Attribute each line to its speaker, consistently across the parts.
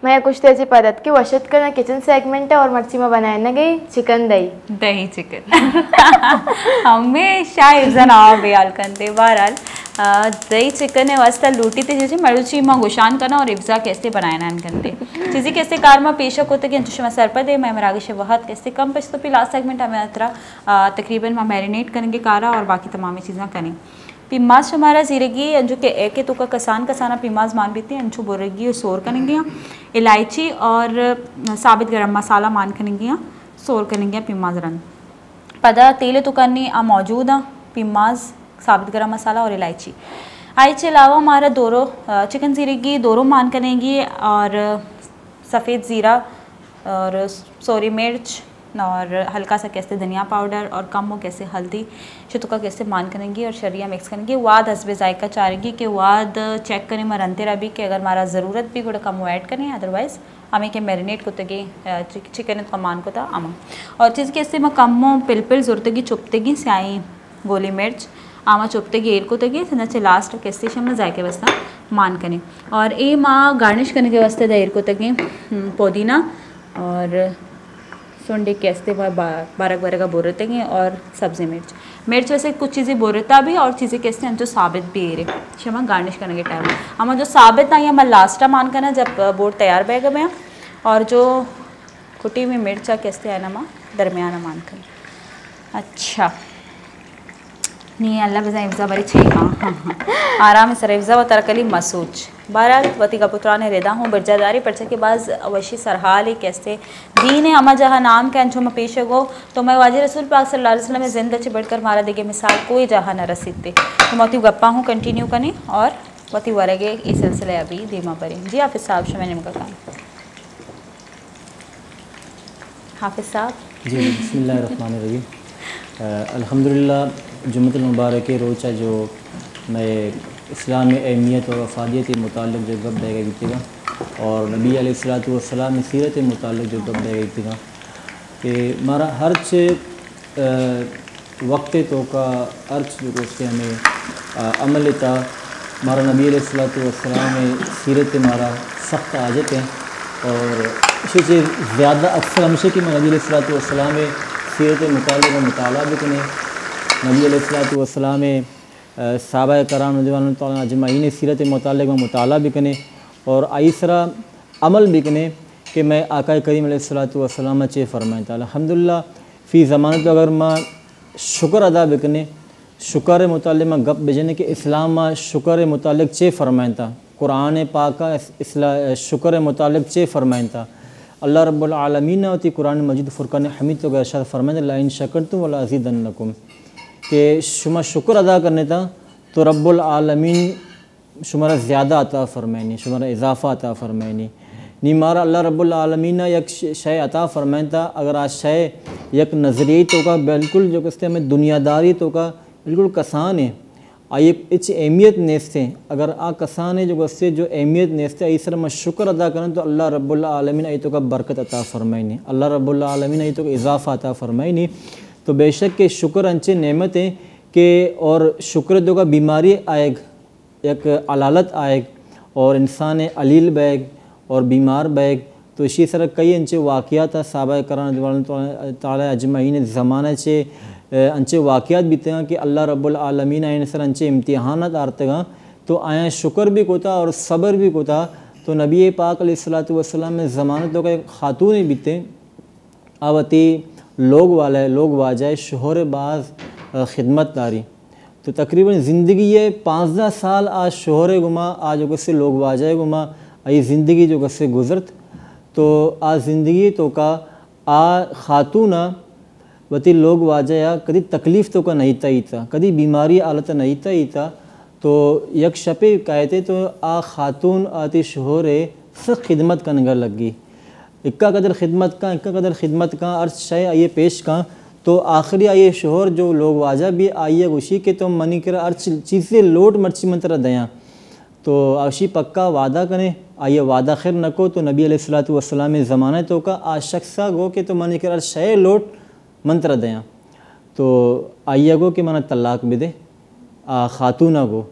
Speaker 1: मैं कुछ तेजी पदत की वशत का किचन सेगमेंट है और मर्ची में बनाए ना गई चिकन दही
Speaker 2: चिकन हमेशा इज़न आव बेयाल कंदे बहरहाल दही चिकन है वास्ता लूटी थे जैसे मरुची माँ गुशान करना और इफ्जा कैसे बनाए ना कंदे चीज़ें कैसे कार में पेशक होते कि अंजुश में सर पर दे मैं मरागी से वहत कैसे कम पच तो फिर लास्ट सेगमेंट हमें अतरा तकरीबन मैं मैरिनेट करेंगे कारा और बाकी तमाम चीज़ें करें पिमाज हमारा ज़ीरगी अंजू के एक तो का कसाना पिमाज मान बीते अंजू बोरेगी और सोर करेंगे इलायची और साबित गरम मसाला मान करेंगे सोर करेंगे पिमाज रन पदा तेल तो करनी मौजूद है पिमाज साबित गरम मसाला और इलायची आइचे अलावा हमारा दोरो चिकन ज़ीरगी दोरो मान करेंगी और सफ़ेद ज़ीरा और सोरी मिर्च और हल्का सा कैसे धनिया पाउडर और कम हो कैसे हल्दी शुतुका कैसे मान करेंगी और शरिया मिक्स करेंगी वाद हस्बे जायका चाहेगी कि वाद चेक करें मरनते रही कि अगर हमारा ज़रूरत भी गुड़ा कम ऐड करें अदरवाइज़ हमें के मैरिनेट को तगी चिकन का मान को था आमा और चीज़ कैसे मैं कम पिलपिल ज़रूरतगी चुपतेगी स्याही गोली मिर्च आमा चुपतेगी एर को तगी से लास्ट कैसे हम जायके वास्ता मान करें और ये माँ गार्निश करने के वास्ते देर को तगी पुदीना और सुंडी कैसे बारक बारक का बोरते हैं और सब्ज़ी मिर्च वैसे कुछ चीज़ें बोरता भी और चीज़ें कैसे हैं जो साबित भी है क्षमा गार्निश करने के टाइम हमें जो साबित आई हमारा लास्टा मान करना जब बोर्ड तैयार बैग में और जो कुटी हुई मिर्चा कैसे है ना माँ दरमियाना मान कर अच्छा नहीं अल्लाह बजा इफ्जा बड़ी छे हाँ आराम सर इफ्जा व तरकली मसूज बहरहाल वती का पुत्रान रेदा हूँ बर्जादारी पर्चा के बाद अवशी सरहाल ही कैसे दीन अमा जहाँ नाम के अंशों में पेश गो तो मैं वाजी रसूल पाक सल्लल्लाहु अलैहि वसल्लम में जिंदा च बढ़कर मारा देगे मिसाल कोई जहाँ न रसीद थे तो मैं गप्पा हूँ कंटिन्यू करनी और वती वरगे ये सिलसिले अभी धीमा पड़े जी हाफिज़ साहब शमैन का काम हाफिज़ साहब
Speaker 3: जी बिस्मिल्लाहिर्रहमानिर्रहीम अल्हम्दुलिल्लाह जुम्मतुल मुबारक रोज़ा जो मैं इस्लाम में अहमियत और अफादियत के मुतालिक जो गप दे गई और नबी अलैहिस्सलातु वस्सलाम सीरत मुतालिक जो गप दे गई कि हमारा हर्च वक्त तो का अर्च जो उससे हमें अमल था हमारा नबी अलैहिस्सलातु वस्सलाम सीरत हमारा सख्त आजत है और इसी से ज़्यादा अक्सर हमेशा कि मैं नबी अलैहिस्सलातु वस्सलाम सीरत मुतालिक का मुताला भी करें नबी अलैहिस्सलातु वस्सलाम सहाबा कराम रज़ियल्लाहु अजमईन सीरत मुतालिक में मुताला भी करें और आइसरा अमल भी करें कि मैं आका करीम अलैहिस्सलातु वस्सलाम चे फ़रमाएं था अल्हम्दुलिल्लाह फ़ी ज़मानत तो अगर मैं शुक्र अदा भी करें शुक्र मुतालिक में गप भेजने कि इस्लाम में शुक्र मुतालिक चे फ़रमाएं था कुरान पाक का शुक्र मुतालिक चे फ़रमाएं था अल्लाह रब्बुल आलमीन होती कुरान मजीद फ़ुरक़ान हमीद तो इरशाद फ़रमाएं ला इन शकरतुम वला अज़ीदन्नकुम कि शुमा शुक्र अदा करने था तो रब्बुल आलमीन शुमारा ज़्यादा अता फ़रमाइनी शुमारा इजाफ़ा अता फ़रमाइनी नी मारा अल्लाह रब्बुल आलमीन यक शय अता फ़रमाइन था अगर आज शय यक नज़रिए तो का बिल्कुल जो कहते हमें दुनियादारी तो का बिल्कुल कसान है आइए इच अहमियत नेस्ते अगर आ कसान है जो कहते जो अहमियत नेस्ते इस तरह मैं शुक्र अदा करें तो अल्लाह रब्बुल आलमीन आई तो का बरकत अता फ़रमाइनी अल्लाह रब्बुल आलमीन आई तो का इजाफ़ा अता फ़रमाइनी तो बेशक के शुक्र अंचे नेमत है कि और शुक्र दो का बीमारी आएग एक अलालत आएग और इंसान अलील बैग और बीमार बैग तो इसी तरह कई अंचे वाक़यात सहाबा कराम ताला अजमईन ज़माना से अंचे वाक़यात भी थे कि अल्लाह रब्बुल आलमीन आइन सर अंचे इम्तिहानात आरतेगा तो आया शुक्र भी को था और सब्र भी को था तो नबी पाक अलैहिस्सलातु वस्सलाम में ज़मानत तो का एक खातून बीते आवती लोग वाजाए शोहर बाज़ खिदमत दारी तो तकरीबन ज़िंदगी ये 15 साल आज शोहर गुमा आज से लोग वाजाए गुमा आई ज़िंदगी जो से गुजरत तो आज ज़िंदगी तो का आ खातूना वती लोग वाजाया कभी तकलीफ़ तो का नहीं था कभी बीमारी आलत नहीं था तो यक शपे कहते तो आ खातून आती शोहर सब खिदमत करने लगी इक्का कदर खिदमत का अर्थ शय आइए पेश का तो आखिरी आइए शोहर जो लोग वाजा भी आइए उसी के तो मनी कर अर्थ चीज़ें लोट मर्ची मंत्र दया तो आशी पक्का वादा करें आइए वादा खैर नको तो नबी अलैहिस्सलातु वस्सलाम ज़माना तो का आ शख्सा गो के तो मनी कर अर्थ शय लोट मंत्र दया तो आइए गो के मना तलाक भी दे आ खातूना गो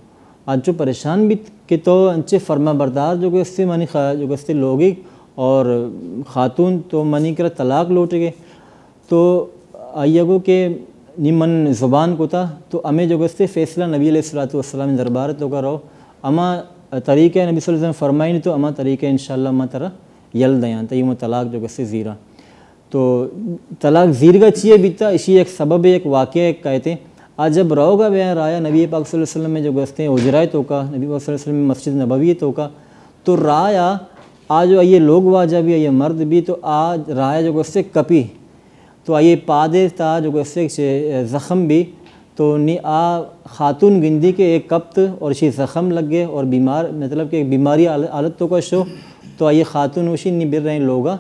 Speaker 3: आज जो परेशान भी कि तो अंचे फर्मा बरदार जो इससे मनी जो इससे लोगी اور خاتون تو منی کر طلاق لوٹ گئے تو آئیے گو کہ نیمن زبان کو تھا تو ہمیں جو گستے فیصلہ نبی علیہ الصلوۃ والسلام دربار تو کرو اما طریقہ نبی صلی اللہ علیہ وسلم فرمائی نہیں تو اما طریقہ انشاءاللہ اما طرح یل دیاں تو یہ طلاق جو گستے زیرہ تو طلاق زیرگا چیئے بیتا اسی ایک سبب ایک واقعہ ایک کہتے آج جب رہو گا بیان رایا نبی پاک صلی اللہ علیہ وسلم میں جو گستے ہیں اجرائے تو کا نبی پاک صلی اللہ علیہ وسلم میں مسجد نبوی تو کا تو رایا آج آئیے لوگ واجہ بھی آئیے مرد بھی تو آج رایا جو گستے کپی تو آئیے پادے تا جو گستے زخم بھی تو نی خاتون گندی کے ایک کپت اور اسی زخم لگ گئے اور بیمار مطلب کہ بیماری حالت تو کا شو تو آئیے خاتون وشی نہیں بر رہے لوگا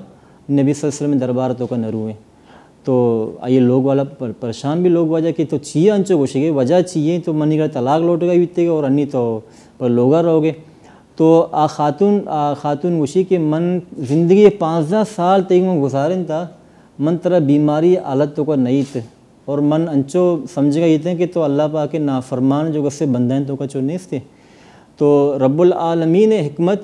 Speaker 3: نبی صلی اللہ علیہ وسلم دربار تو کا نروے تو آئیے لوگ والا پریشان بھی لوگ وجہ کہ تو چیئے انچو گوشے گئے وجہ چیئے تو منی کا طلاق لوٹ گئی بیتے گے اور انی تو پر لوگا رہو گے تو خاتون گوشی کہ من زندگی 15 سال تک میں گزارن تھا من طرح بیماری حالت تو کا نہیں تھے اور من انچو سمجھ گا یہ تھے کہ تو اللہ پاک کے نافرمان جو گسے بندین تو کا چو نہیں تھے تو رب العالمین حکمت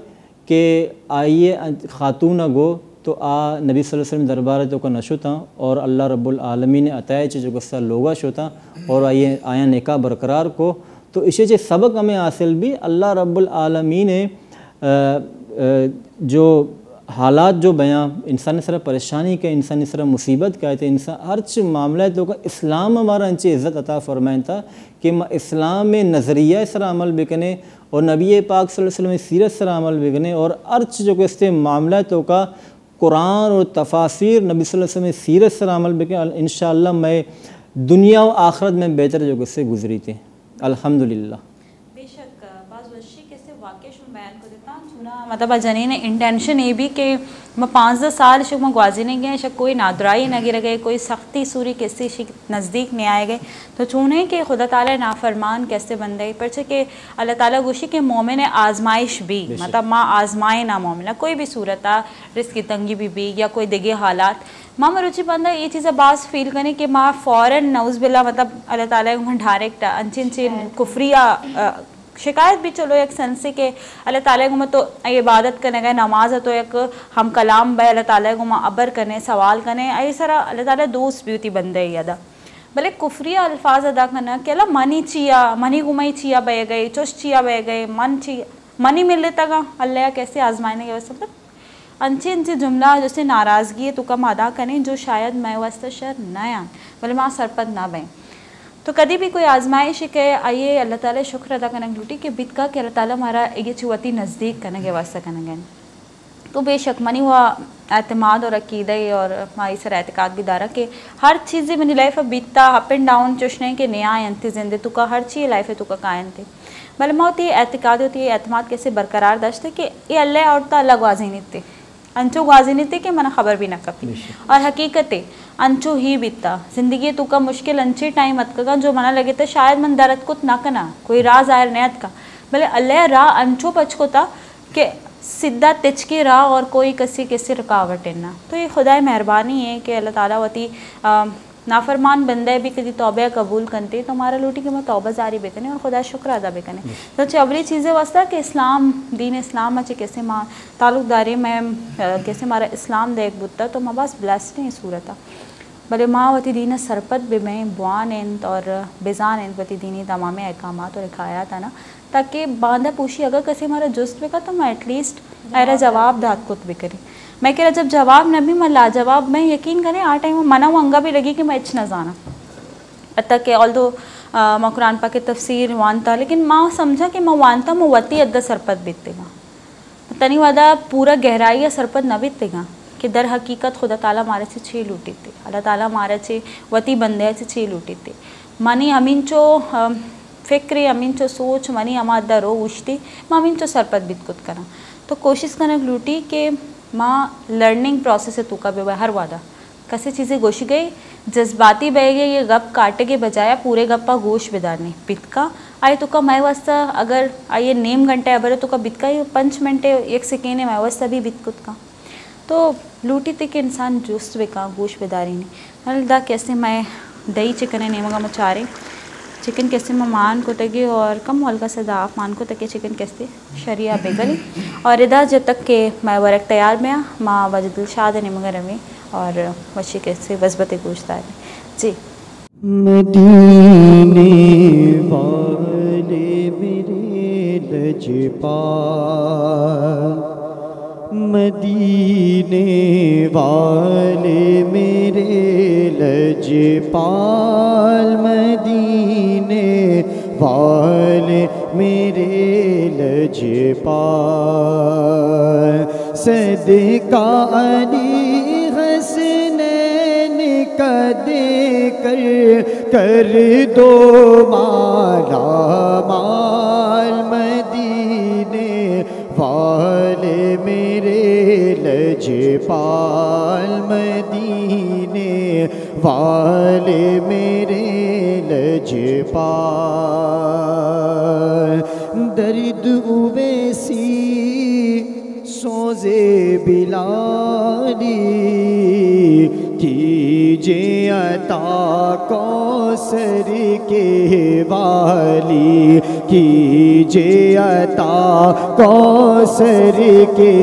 Speaker 3: کہ آئیے خاتون گو تو نبی صلی اللہ علیہ وسلم دربار تو کا نشو تھا اور اللہ رب العالمین عطائے جو گسہ لوگا شو تھا اور آیا نکاح برقرار کو تو اسے سبق ہمیں حاصل بھی اللہ رب العالمین جو حالات جو بیاں انسان سر پریشانی کا انسان سر مصیبت کا ہے انسان ہر معاملہ تو کا اسلام ہمارا انچے عزت عطا فرمائن تھا کہ اسلام میں نظریہ سر عمل بکنے اور نبی پاک صلی اللہ علیہ وسلم سیرت سر عمل بکنے اور ارچ جو کہ معاملہ تو کا قرآن اور تفاسیر نبی صلی اللہ علیہ وسلم سیرت سر عمل بکنے انشاءاللہ میں دنیا و آخرت میں بہتر جو کہ سے گزری تھے الحمدللہ
Speaker 2: بے شک بعض وشی کیسے واقع شن بیان کو دیتا چنا مطلب جنین انٹینشن یہ بھی کہ میں 5 سال شک میں گوازی نہیں گئے شک کوئی نادرائی نہ گر گئے کوئی سختی سوری کسی شک نزدیک نہیں آئے گئے تو چونے کہ خدا تعالیٰ نافرمان کیسے بندے پرچہ کہ اللہ تعالیٰ گوشی کہ مومن آزمائش بھی مطلب ماں آزمائے نہ مومنہ کوئی بھی صورت رزق کی تنگی بھی یا کوئی دگے حالات ماں مروچی بندہ یہ چیزیں بعض فیل کرنے کہ ماں فوراً نعوذ باللہ مطلب اللہ تعالیٰ ڈائریکٹ انچی کفریہ شکایت بھی چلو ایک سن سے کہ اللہ تعالیٰ کو تو عبادت کرنے گئے نماز ہے تو ایک ہم کلام بے اللہ تعالیٰ کو عبر کرنے سوال کرنے ای سارا اللہ تعالیٰ دوست بیوتی بندے یادا بلے کفریہ الفاظ ادا کرنا کہ اللہ منی چیا منی گمائی چیا بے گئے چوش چیا بے گئے منی مل لیتا گا اللہ کیسے آزمائنے کے واسطے انچے جملہ جیسے ناراضگی ہے تو کم ادا کریں جو شاید میں واسطہ شر نہ آن بلے ماں سرپد نہ بیں تو کدی بھی کوئی آزمائش کہ آئیے اللہ تعالیٰ شکر ادا کرنے لوٹی کہ بیت کا کہ اللہ تعالیٰ ہمارا یہ چوتی نزدیک کرنے کے واسطہ کرنے گئے تو بے شک منی ہوا اعتماد اور عقیدہ اور ہماری سر اعتقاد بھی دارا کہ ہر چیزیں منی لائف بیتتا اپ اینڈ ڈاؤن چوشنے کہ نیا انتی زندے تو کا ہر چیز لائف ہے تو کا قائم تھے بلما ہوتی ہے اعتقاد ہوتی ہے اعتماد کیسے برقرار داشتے کہ یہ اللہ عورتہ اللہ گوازی نہیں تھے انچو گوازی نہیں تھے کہ منہ خبر بھی نہ کپی اور حقیقت ہے انچو ہی بیتا زندگی تو کا مشکل انچے ٹائم ات کا جو منہ لگے تھا شاید من درد کت نہ کنا کوئی راہ ظاہر نیت کا بلے اللہ راہ انچو پچ کو تھا کہ سدھا تچ کے راہ اور کوئی کسی رکاوٹ نہ تو یہ خدای مہربانی ہے کہ اللہ تعالیٰ وتی نافرمان بندے بھی کدی توبہ قبول کرتے تو ہمارا لوٹی کہ میں توبہ جاری بھی کرنے اور خدا شکر ادا بھی کرنے تو چولی چیزیں واسطہ کہ اسلام دین اسلام اچھے کیسے ماں تعلق داری میں کیسے ہمارا اسلام دیکھ بتا تو ماں بس بلیسڈ ہیں صورت بلے ماں وتی دین سرپت بھی میں بوان انت اور بیزان انت وتی دینی تمام احکامات اور حکایات ہے نا تاکہ باندھا پوچھی اگر کسی ہمارا جست بھی کا تو میں ایٹ لیسٹ ایرا جواب دات کت بھی کریں میں کہہ رہا جب جواب نہ بھی میں لاجواب میں یقین کریں آ ٹائم میں منع ہوں انگا بھی لگی کہ میں اچھ نہ جانا حتیٰ کہ آل دو میں قرآن پاک کی تفسیر وانتا لیکن ماں سمجھا کہ میں وانتا میں وتی ادھا سرپت بیتے گا تنی وعدہ پورا گہرائی یا سرپت نہ بیتے گا کہ در حقیقت خدا تعالیٰ ہمارے سے چھ لوٹی تھے اللہ تعالیٰ ہمارے سے وتی بندے سے چھ لوٹی تھے منی امین چو فکر امین چو سوچ منی اما ادھا رو اوشتی میں امین چو سرپت بیت کت کرا تو کوشش کرنا لوٹی کہ ماں لرننگ پروسیس ہے تو کا بے ہر وعدہ کسی چیزیں گوش گئی جذباتی بہ گئے یہ گپ کاٹے کے بجایا پورے گپا گوش بدارنے بت کا آئے تو کا میں واسطہ اگر آئیے نیم گھنٹے ابر تو کا بت کا 5 منٹے 1 سیکنڈ میں واسطہ بھی بت کت کا تو لوٹی تھی کہ انسان جوست بکا گوش بداری نہیں دا کیسے میں دہی چکنے نیمگا مچارے चिकन कैसे में मान को तगे और कम मोल का सदा आप मान को तके चिकन कैसे शरिया बेगल और इधर जब तक के मैं वर्क तैयार में माँ वजदुल शाद ने मगर में और वशी कैसे वजबत गोश्त है जी।
Speaker 4: मदीने वाले मेरे लजपाल, मदीने वाले मेरे लजपाल, मदीने वाले मेरे लजपाल, सदका अली हसनैन का देकर कर दो माला माल, मदीने वाले मेरे लजपाल, मदीने वाले मेरे लजपाल, दर्द उवैसी सोज़े बिलाली, कीजिए अता कौसर के वाली, कीजिए अता कौसर के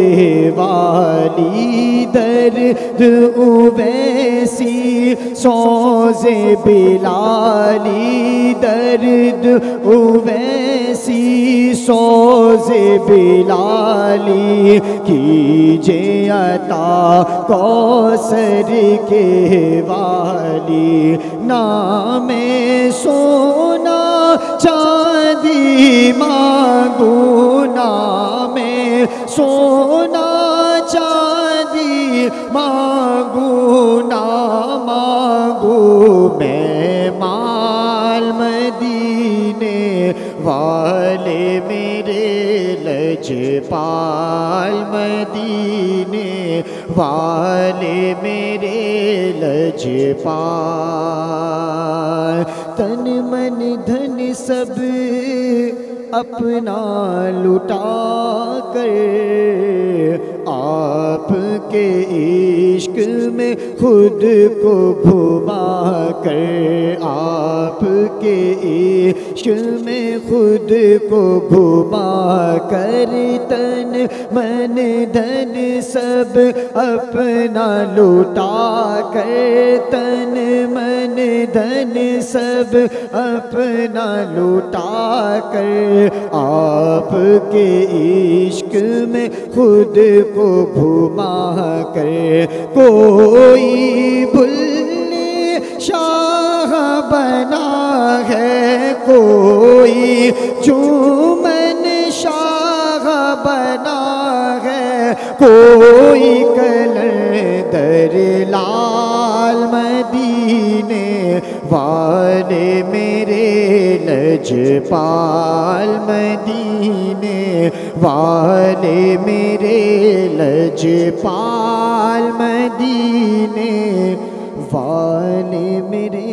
Speaker 4: वाली, दर्द उवैसी सोज़े बिलाली, दर्द उवैसी सोज़े बिलाली, कीजिए अता कौसर के वाली, नामे सोना चांदी मांगू, नामे सोना चांदी मांगू, ना मांगू मैं माल, मदीने वाले मेरे लजपाल, मदीने वाले मेरे लजपाल, तन मन धन सब अपना लुटा कर आपके इश्क में खुद को घुमा कर, आपके इश्क में खुद को घुमा कर, तन मन धन सब अपना लुटा कर, तन मन धन सब अपना लुटा कर, आपके इश्क में खुद को घुमा कर, कोई भुल्ले शाह बना है, कोई चूमन शाह बना है, कोई कलंदर लाल, मदीने वाले मेरे लजपाल, मदीने वाले मेरे लजपाल, मदीने वाले मेरे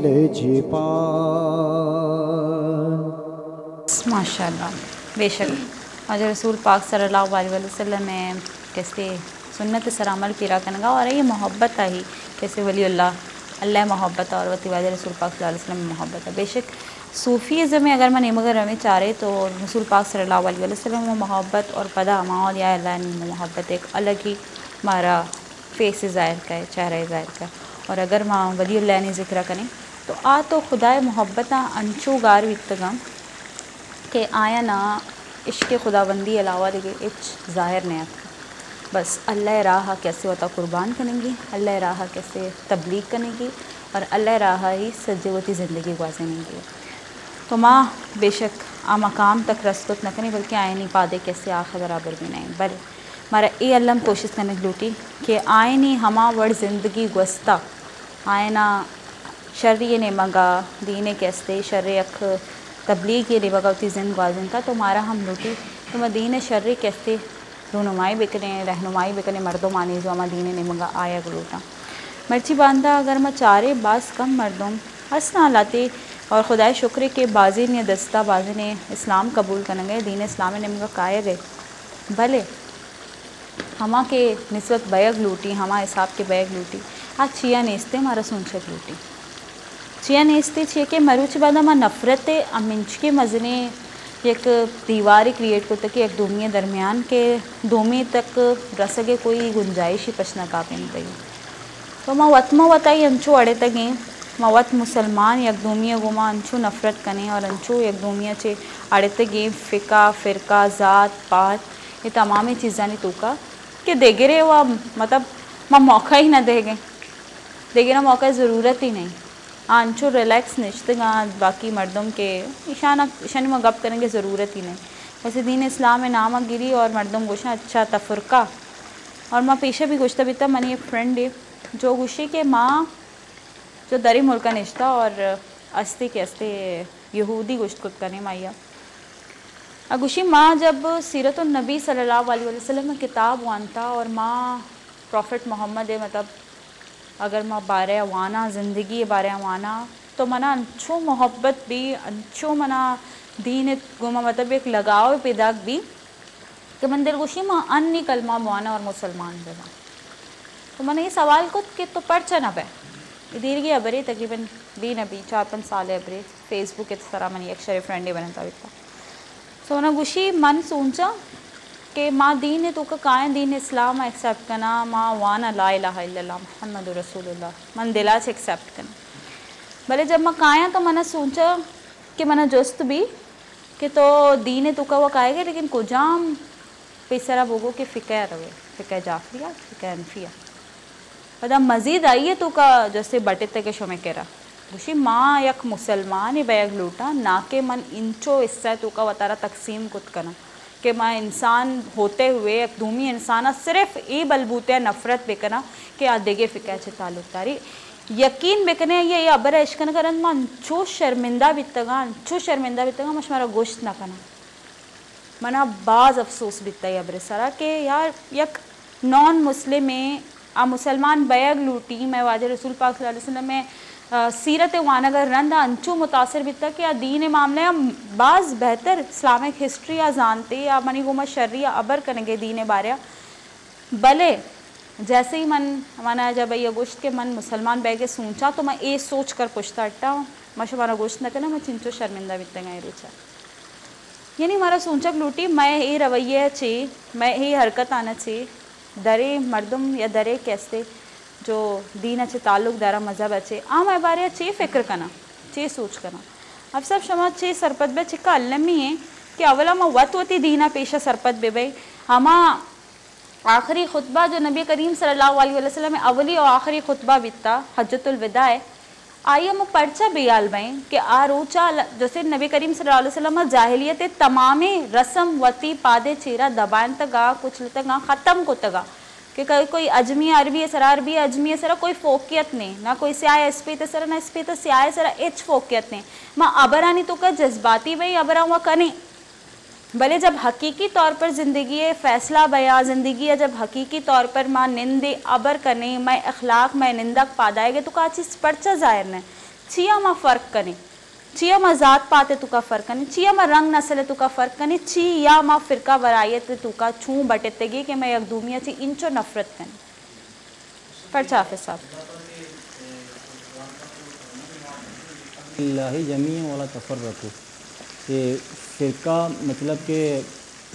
Speaker 4: लजपाल।
Speaker 2: माशाल्लाह, बेशक आज रसूल पाक सल्लल्लाहु अलैहि वसल्लम ने कैसे सुन्नत सर अमल किया कनगा और ये मोहब्बत आई कैसे वली अल्लाह मोहब्बत और वती वाले रसूल पाक सल्लल्लाहु अलैहि वसल्लम में मोहब्बत है। बेशक सूफ़ीज़म में अगर मैं मगर हमें चाह रहे तो रसूल पाक सल्लल्लाहु अलैहि वसल्लम में मोहब्बत और पदा माहौल या अल्लाह ने मोहब्बत एक अलग ही हमारा फेस ज़ाहिर का है, चेहरा ज़ाहिर का। और अगर माँ वली अल्लाह ने ज़िक्र करें तो आ तो खुदाए मोहब्बत अंचो गार विकतगम के आया ना इश्क खुदाबंदी अलावा देखे इच ज़ाहिर नहीं आता। बस अल्लाह राह कैसे होता कुर्बान करेंगी, अल्लाह राह कैसे तबलीग करेंगी और अल्लाह राह ही सजवती ज़िंदगी गुजारेंगी। तो माँ बेशक आ मकाम तक रसकुत न करें बल्कि आए नहीं पादे कैसे आखिर बराबर भी नहीं, बल हमारा ये अल्लाह कोशिश करने की लूटी कि आए नहीं हमा वड़ ज़िंदगी गुस्ता आए ना शर्री ने मगा दीने कैसे शर्र अख तबलीग ये बगौती जिन ग्वाजिन का तो हमारा हम लूटी तो मदीन शर्र कैसे रूनुमाई बिकने रहनुमाई बिकने मर्दों मानी जो हमारा दीने ने मंगा आया गलूटा मर्ची बांधा अगर मैं चारे बास कम मर्दों हंसना लाते और खुदाए शुक्र के बाजी ने दस्ता बाजी ने इस्लाम कबूल करने गए दीन इस्लाम ने मंगा काया गए भले हमा के निस्बत बैग लूटी हमा हिसाब के बैग लूटी आज छिया नेस्ते हमारा सुनशक लूटी चिया नेस्ते छिए के मरुच बाद मा नफरते अमिंच के मजने एक दीवार क्रिएट करते कि एक दोमिया दरमियान के दोमी तक रसगे कोई गुंजाइश ही पछना कापेन गई तो माँ वतमा वताई अंचो अड़े तगे माँ वत मुसलमान एक दोमिया गुमा अंचो नफरत कने और अंचो एक दोमिया चे अड़े तगे फ़िका फ़िरका ज़ात पात ये तमाम चीज़ां नहीं तोका कि देगे रे वह मतलब माँ मौका ही ना देगे देगे ना मौका ज़रूरत ही नहीं आंचो रिलैक्स निश्तगा बाकी मर्दों के ईशानी में गप करने की ज़रूरत ही नहीं वैसे दीन इस्लाम में नामा गिरी और मर्दों गोशा अच्छा तफरका और माँ पेशा भी गोश्ता बीता मनी एक फ्रेंड है जो गुशी के माँ जो दरी मुल्का निश्ता और अस्ते के अस्ते यहूदी गोश्त कुत करने माया अगुशी माँ जब सीरत नबी सल्लल्लाहु अलैहि वसल्लम में किताब वानता और माँ प्रॉफिट मोहम्मद है मतलब अगर माँ बारे वाना ज़िंदगी बारे वाना तो मना अंचो मोहब्बत भी अंचो मना दीन गुमा मतलब एक लगाव पैदा भी कि मन दिल गुशी माँ अन्नी कलमा वाना और मुसलमान बना तो मैंने ये सवाल को कि तो पढ़ चना पे इधर की अबरे तकरीबन 4-5 साल अबरे फेसबुक इस तरह मैंने एक शरीफ फ्रेंड बनता था सो ना गुशी मन सोचा कि माँ दीन है तो का कायन दीन इस्लाम एक्सेप्ट करना माँ वाना ला इलाहा इल्लल्लाह मुहम्मद रसूलुल्लाह मन दिला से एक्सेप्ट करना भले जब मैं काया तो मैंने सोचा कि मैंने जुस्त भी कि तो दीन है तो का वो काएगा लेकिन कुजाम पैसरा बोगो कि फ़िक्र रवे फ़िक्र जाफरिया फ़िक्र अनफिया पता मज़ीद आइए तो का जैसे बटे तक शो में कह रहा गुशी माँ यक मुसलमान बैग लूटा ना के मन इंचो इससे तो का वतारा तकसीम कुत करना कि माँ इंसान होते हुए एक दूमी इंसाना सिर्फ ये बलबूते नफ़रत बेकना कि आदेगे फ़िक्र छे ताल्लुक तारी यकीन बेकने ये अबर इश्कन करन माँ अंचो शर्मिंदा बितगा मशमारा गोश्त ना करना मना बाज़ अफसोस बिता है अबर सरा कि यार यक नॉन मुस्लिम में आ मुसलमान बैग लूटी मैं वाजे रसूल पाक सल्लल्लाहु अलैहि वसल्लम में सीरत वानगर रंदा अंचो मुतासर बिता कि दीन मामले बाज़ बेहतर इस्लामिक हिस्ट्री या जानते या मनी गुमा शर्री या अबर करेंगे दीन बारे भले जैसे ही मन माना जब ये गोश्त के मन मुसलमान बैगे सोचा तो मैं ये सोच कर पुछता अट्टा मश हमारा गोश्त न करना मैं चिंचो शर्मिंदा बिता गए रोचा यानी हमारा सोचक लूटी मैं ये रवैया चे मैं ये हरकत आना चे दरे मर्दम या दरे कैसे जो दीन अच्छे ताल्लुक दारा मज़हब अच्छे आम बारे अच्छे फ़िक्र करना चे सोच करना अब सब शमा चे सरपत बे चिक्का अल्लमी है कि अवला मैं वती दीना पेशा सरपत बे भाई हमा आखिरी खुतबा जो नबी करीम सल्लल्लाहु अलैहि वसल्लम में अवली और आखिरी खुतबा बिता हज्जतुल विदा है आइए मैं पर्चा बेयाल भाई कि आ रोचा जैसे नबी करीम सल्लल्लाहु अलैहि वसल्लम जाहिलियत तमामे रस्म वती पादे चेहरा दबान तगा कुछ तगा ख़त्म को तगा कि कोई अजमी अरबी सरा अरबी अजमी सरा कोई फोकियत नहीं ना कोई स्याह इस पे सरा ना इस पे तो स्याह सरा एच फोकियत नहीं माँ अबरानी तो का जज्बाती भाई अबरा हुआ कने भले जब हकीकी तौर पर ज़िंदगी फ़ैसला बया ज़िंदगी है जब हकीकी तौर पर माँ निंदे अबर कने मैं अखलाक मैं निंदक पादाएगे तो का चीज़ पर्चा ज़ाहिर नहीं चिया माँ फ़र्क कने चिया माँ ज़ात पाते तो का फ़र्क कने चिया माँ रंग नस्ल तो का फ़र्क कने ची या माँ फ़िरका वरायत तो का छूँ बटे तेगी कि मैं एक दूमिया ची इंचो नफ़रत कने पर्चा हाफ़िज़ साहब
Speaker 3: जमीन वाला तफर रखो कि फ़िरका मतलब कि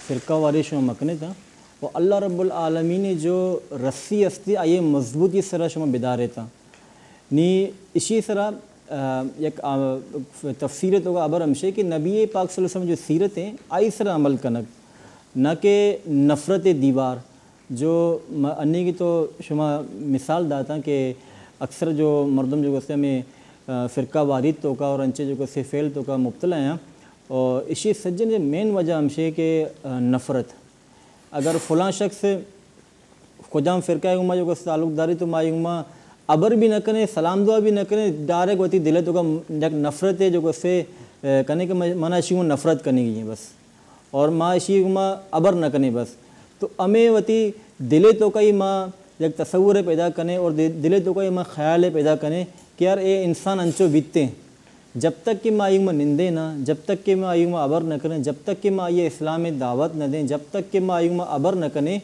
Speaker 3: फ़िरका वारिश मकने था वो अल्लाह रब्बुल आलमीन ने जो रस्सी अस्ती आइए मजबूत इस तरह शुमा बिदारे था नी इसी तरह एक तफसीर तो अबर हमशे कि नबी पाक सल्लल्लाहु अलैहि वसल्लम जो सीरत हैं आई तरह अमल कनक न कि नफ़रत दीवार जो अन्य की तो शुमा मिसाल दाता कि अक्सर जो मर्दम जो गस्ते में फ़िरका वारिद तो का और अंचे जो गस्ते फ़ेल तो का मुब्तला हैं और इसी सज्जन जो मेन वजह हमशे के नफ़रत अगर फ़लाँ शख्स खुदाम फ़िरका उमा जो गस्ते ताल्लुक़दारी तो मायुमा अबर भी न करें सलाम दुआ भी न करें डायरेक्ट वती दिले तो का नफ़रत है जो गस्ते करने के मना इसी में नफ़रत करने की है बस और माँ इसी माँ अबर न करें बस तो अमे वती दिले तो कई माँ एक तस्वुर पैदा करें और दिले तो कई माँ ख्याल पैदा करें कि यार ये इंसान अंचो बीतते जब तक कि माँ आयुमा निंदे ना जब तक कि माँ आयुमा अबर न करें जब तक कि माँ ये इस्लाम में दावत न दें जब तक कि माँ आयुमा अबर न करें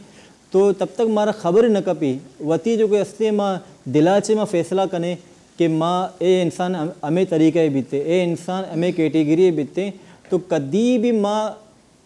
Speaker 3: तो तब तक मारा खबर न कपी वती जो कि अस्ते माँ दिलाचे माँ फ़ैसला करें کہ ماں اے انسان ہمیں طریقے بیتے اے انسان ہمیں کیٹیگری بیتے تو کدی بھی ماں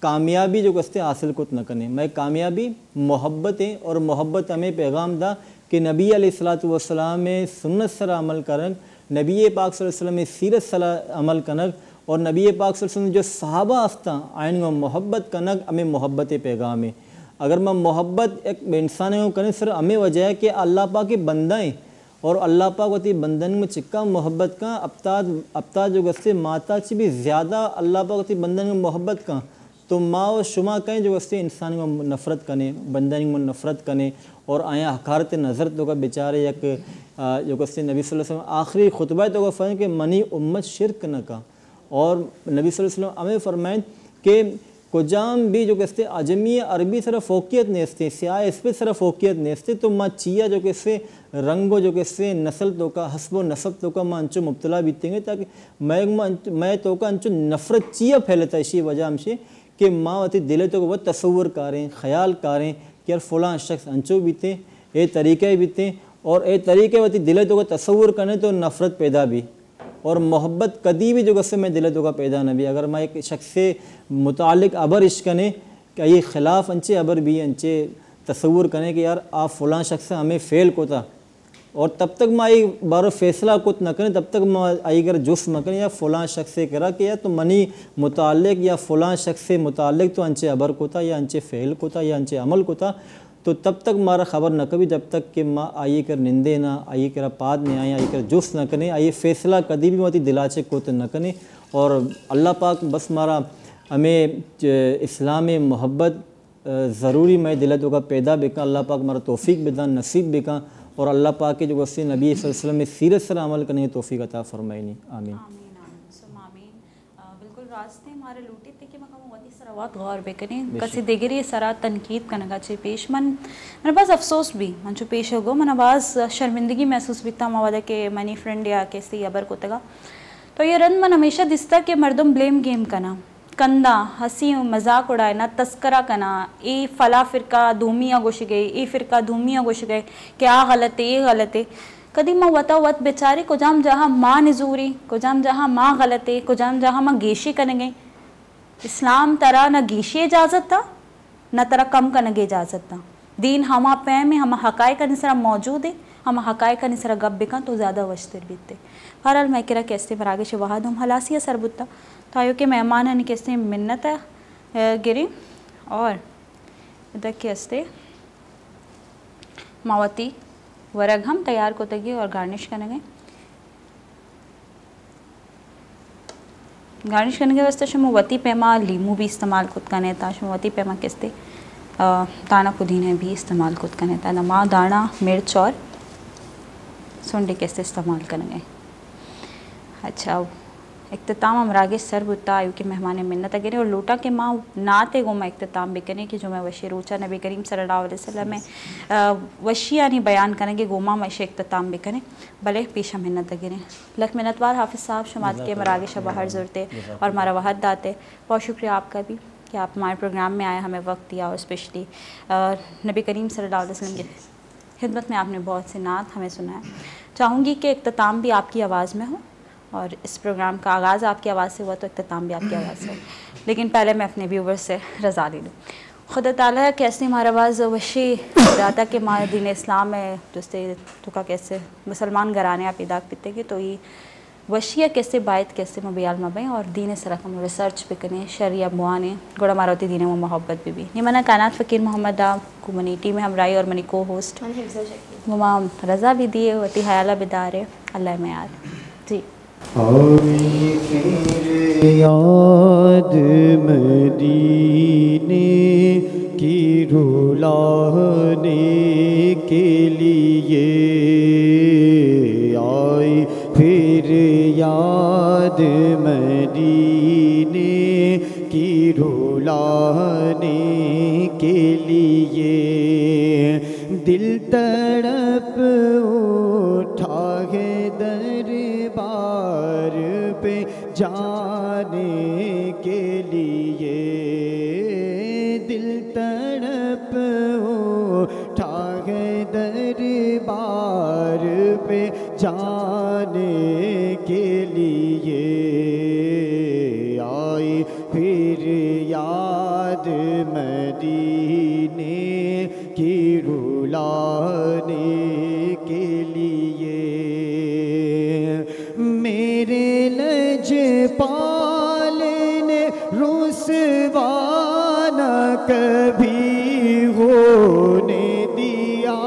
Speaker 3: کامیابی جو کستے حاصل کت نہ کرنے میں کامیابی محبتیں اور محبت ہمیں پیغام دا کہ نبی علیہ الصلوۃ والسلام میں سنت سر عمل کرن نبی پاک صلی اللہ علیہ وسلم میں سیرت سر عمل کنگ اور نبی پاک صلی اللہ علیہ وسلم جو صحابہ آفتہ آئین گا محبت کنگ ہمیں محبت پیغام ہے اگر میں محبت ایک انسان کو کریں سر ہمیں وجہ ہے کہ اللہ پاک کے بندائیں اور اللہ پاک ہوتی بندن میں چکا محبت کا ابتاد جو گستے ماتا چی بھی زیادہ اللہ پاک ہوتی بندن میں محبت کا تو ماں و شما کہیں جو گستے انسان کو نفرت کنے بندن میں نفرت کنے اور آیا حکارت نظر تو کا بیچارے یک جو گستے نبی صلی اللہ علیہ وسلم آخری خطبہ تو کا فرمائیں کہ منی امت شرک نہ کا اور نبی صلی اللہ علیہ وسلم ہمیں فرمائیں کہ کجام بھی جو کہتے عجمی عربی صرف فوقیت نیستے سیاہ اس پہ صرف فوقیت نیستے تو ماں چیا جو کہتے رنگو جو کہتے نسل تو کا حسب و نسب تو کا ماں انچو مبتلا بیتیں گے تاکہ میں تو کا انچو نفرت چیا پھیلتا اسی وجہ ہم سے کہ ماں واتی دلے تو وہ تصور کاریں خیال کاریں کہ یار فلاں شخص انچو بیتے اے طریقے بیتے اور اے طریقے واتی دلے تو کا تصور کرنے تو نفرت پیدا بھی اور محبت کدی بھی جو گسے میں دلے تو کا پیدا نہ بھی اگر میں ایک شخص سے متعلق ابر عشق کنے کہ یہ خلاف انچے ابر بھی انچے تصور کرنے کہ یار آپ فلاں شخص ہمیں فیل کو تھا اور تب تک میں آئی بارو فیصلہ کت نہ کریں تب تک میں آئی اگر جس نہ کریں یا فلاں شخص سے کرا کہ یا تو منی متعلق یا فلاں شخص سے متعلق تو انچے ابر کو تھا یا انچے فیل کو تھا یا انچے عمل کو تھا تو تب تک مارا خبر نہ کبھی جب تک کہ ماں آئیے کر نندے نہ آئیے کر پاد نہیں آئیں آئیے کر جس نہ کریں آئیے فیصلہ کدی بھی ہوتی دلاچے کوت نہ کریں اور اللہ پاک بس مارا ہمیں اسلام محبت ضروری میں دلتوں کا پیدا بکا اللہ پاک مارا توفیق بدان نصیب بکا اور اللہ پاک کے جو وسیع نبی صلی اللہ علیہ وسلم میں سیرت سر عمل کرنے کی توفیق عطا فرمائنی آمین
Speaker 2: بالکل راستے ہمارے لوٹے تھے کہ مقام وادی سراوات غور بے کریں کسی دیگری سرا تنقید کنگا چے پیش من باز افسوس بھی من چو پیش ہوگو من باز شرمندگی محسوس بھی تھا موادہ کہ منی فرینڈ یا کیسی ابر کو تگا تو یہ رند من ہمیشہ دستا کہ مردم بلیم گیم کنا کندا ہنسی مذاق اڑائے نہ تذکرہ کنا ای فلا فرقہ دومیاں گوش گئے ای فرقہ دومیاں گوش گئے کہ آ غلط ہے یہ غلط ہے کدی ماں وطا وط بیچاری کجام جہاں ماں نزوری کجام جہاں ماں غلط ہے کجام جہاں ماں گیشی کرنے گئے اسلام ترا نہ گیشی اجازت تھا نہ ترا کم کرنے اجازت تھا دین ہما پہ میں ہما حقائق کا نسرا موجود ہے ہما حقائق کا نسرا گب بکا تو زیادہ وشتر بیتے بہرحال میں کرا کیسے براغے شواہد ہم حلاسی سر بتا تو آئیو کہ مہمان ہیں کیسے منت ہے گری اور ادھر کیسے ماوتی ورگ ہم تیار کو تگی اور گارنش کرنے گئے گارنش کرنے کے واسطے شموتی پیما لیمو بھی استعمال خود کرنے تھا شموتی پیما کستے دانا پودینے بھی استعمال خود کرنے تھا نما دانا مرچ اور سنڈے کیسے استعمال کرنے گئے اچھا اختتام امراغ سر بتا آئیو کہ مہمان منت اگرے اور لوٹا کے ماں ناتے گو میں اختتام بکنے کہ جو میں وشی روچا نبی کریم صلی اللہ علیہ وسلم میں وشی یعنی بیان کرنے کہ گوما وشی اختتام بکنے بلے پیشہ منت اگرے لکھ منتوار حافظ صاحب شمات کے مراغ شبہ ہر ضرورتے اور ہمارا وحد داتے بہت شکریہ آپ کا بھی کہ آپ ہمارے پروگرام میں آئے ہمیں وقت دیا اور اسپیشلی نبی کریم صلی اللہ علیہ وسلم کی خدمت میں آپ نے بہت سے نعت ہمیں سنایا چاہوں گی کہ اختتام بھی آپ کی آواز میں ہو اور اس پروگرام کا آغاز آپ کی آواز سے ہوا تو اختتام بھی آپ کی آواز سے ہو لیکن پہلے میں اپنے ویورز سے رضا لے لوں خدا تعالیٰ کیسے ہمارا آواز وشی داتا کہ ماں دین اسلام میں جسے تو کا کیسے مسلمان گھرانے آپ ادا پیتے گے تو یہ وشیہ کیسے باعث کیسے مبیال مبیں اور دین سرکم ریسرچ پہ کریں شریعہ بوانے گوڑا ماروتی دین و محبت بھی نہیں منا کائنات فقیر محمد کمیونٹی میں ہمرائی اور منی کو ہوسٹ مما رضا بھی دیے ہوتی حیالہ بدارے اللہ میں یاد جی
Speaker 4: آئی پھر یاد مدینے کی رلانے کے لیے آئی پھر یاد مدینے کی رلانے کے لیے دل تڑپ اٹھا ہے دربار پہ جانے کے لیے دل تڑپ اٹھا ہے دربار پہ جانے لیے آئی پھر یاد مدینے کی رلانے کے لیے میرے لجپال نے رسوا نہ کبھی ہونے دیا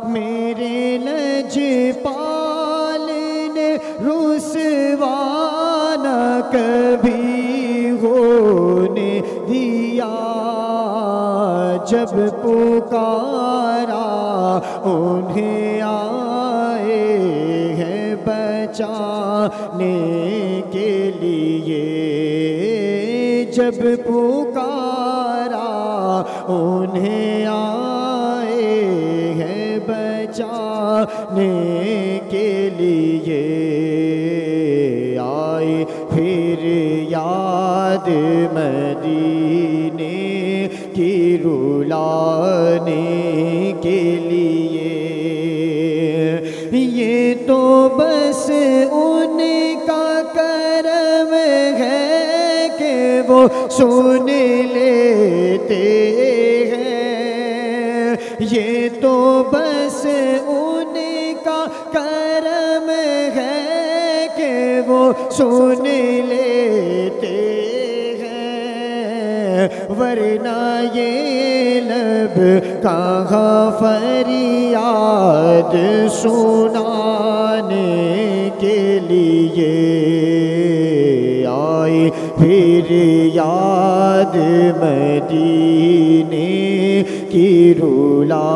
Speaker 4: میرے لجپال نے رسوا نہ کبھی ہونے دیا جب پکارا انہیں آئے ہیں بچانے کے لیے جب پکارا انہیں آئے ہیں بچانے کے لیے آئے پھر یاد مدینے کی رلانے کے لیے یہ تو بس ان کا کرم ہے کہ وہ سن لیتے ہیں یہ تو بس ان کا کرم ہے کہ وہ سن لیتے ہیں ورنہ یہ لب کہاں فریاد سنانے کے لیے آئی پھر یاد مدینے کی رلا